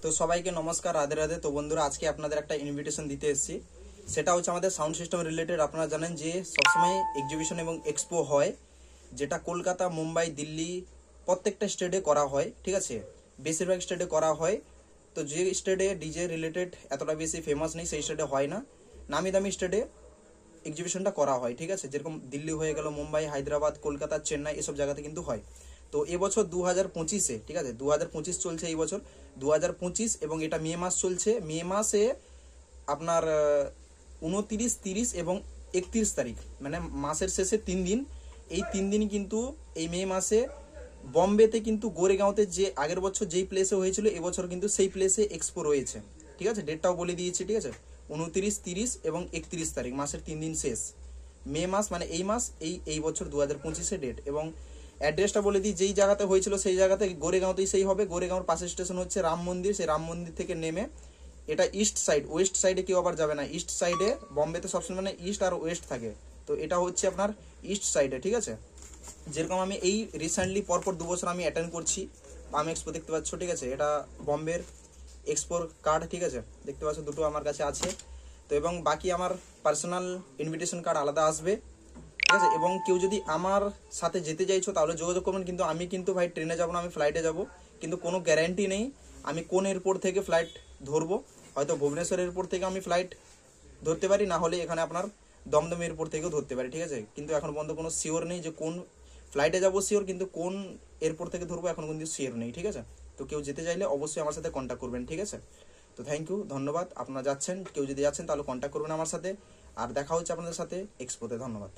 তো সবাইকে নমস্কার, রাধে রাধে। তো বন্ধুরা, আজকে আপনাদের একটা ইনভিটেশন দিতে এসেছি। সেটা হচ্ছে আমাদের সাউন্ড সিস্টেম রিলেটেড। আপনারা জানেন যে সবসময় এক্সিবিশন এবং এক্সপো হয়, যেটা কলকাতা, মুম্বাই, দিল্লি প্রত্যেকটা স্টেটে করা হয়। ঠিক আছে, বেশিরভাগ স্টেটে করা হয়। তো যে স্টেটে ডিজে রিলেটেড এতটা বেশি ফেমাস নেই, সেই স্টেটে হয় না। নামি দামি স্টেটে এক্সিবিশনটা করা হয়। ঠিক আছে, যেরকম দিল্লি হয়ে গেল, মুম্বাই, হায়দ্রাবাদ, কলকাতা, চেন্নাই, এসব জায়গাতে কিন্তু হয়। তো এবছর 2025-এ, ঠিক আছে, 2025 চলছে এই বছর 2025, এবং এটা মে মাস চলছে। মে মাসে আপনার 29, 30 এবং 31 তারিখ, মানে মাসের শেষে 3 দিন। এই 3 দিন কিন্তু এই মে মাসে বম্বেতে কিন্তু গোরেগাঁওতে যে আগের বছর যেই প্লেসে হয়েছিল, এবছর কিন্তু সেই প্লেসে এক্সপো রয়েছে। ঠিক আছে, ডেটটাও বলে দিয়েছি। ঠিক আছে, 29, 30 এবং 31 তারিখ, মাসের 3 দিন শেষ। মে মাস মানে এই মাস, এই বছর 2025-এ ডেট। এবং অ্যাড্রেসটা বলে দিই, যেই জায়গাতে হয়েছিল সেই জায়গাতে গোরেগাঁওতেই সেই হবে। গোরেগাঁওর পাশের স্টেশন হচ্ছে রাম মন্দির। সেই রাম মন্দির থেকে নেমে এটা ইস্ট সাইড, ওয়েস্ট সাইডে কেউ আবার যাবে না। ইস্ট সাইডে, বম্বেতে সবসময় মানে ইস্ট আর ওয়েস্ট থাকে, তো এটা হচ্ছে আপনার ইস্ট সাইডে। ঠিক আছে, যেরকম আমি এই রিসেন্টলি পরপর 2 বছর আমি অ্যাটেন্ড করছি পাম এক্সপো, দেখতে পাচ্ছ। ঠিক আছে, এটা বম্বের এক্সপোর কার্ড। ঠিক আছে, দেখতে পাচ্ছ, দুটো আমার কাছে আছে। তো এবং বাকি আমার পার্সোনাল ইনভিটেশন কার্ড আলাদা আসবে। ঠিক আছে, এবং কেউ যদি আমার সাথে যেতে চাইছো তাহলে যোগাযোগ করবেন। কিন্তু আমি কিন্তু ভাই ট্রেনে যাবো না, আমি ফ্লাইটে যাব। কিন্তু কোনো গ্যারান্টি নেই আমি কোন এয়ারপোর্ট থেকে ফ্লাইট ধরবো। হয়তো ভুবনেশ্বর এয়ারপোর্ট থেকে আমি ফ্লাইট ধরতে পারি, না হলে এখানে আপনার দমদম এয়ারপোর্ট থেকেও ধরতে পারি। ঠিক আছে, কিন্তু এখন পর্যন্ত কোনো শিওর নেই যে কোন ফ্লাইটে যাবো, শিওর, কিন্তু কোন এয়ারপোর্ট থেকে ধরবো এখন কিন্তু শিওর নেই। ঠিক আছে, তো কেউ যেতে চাইলে অবশ্যই আমার সাথে কন্ট্যাক্ট করবেন। ঠিক আছে, তো থ্যাংক ইউ, ধন্যবাদ। আপনারা যাচ্ছেন, কেউ যদি যাচ্ছেন তাহলে কন্ট্যাক্ট করবেন আমার সাথে। আর দেখা হচ্ছে আপনাদের সাথে এক্সপোতে। ধন্যবাদ।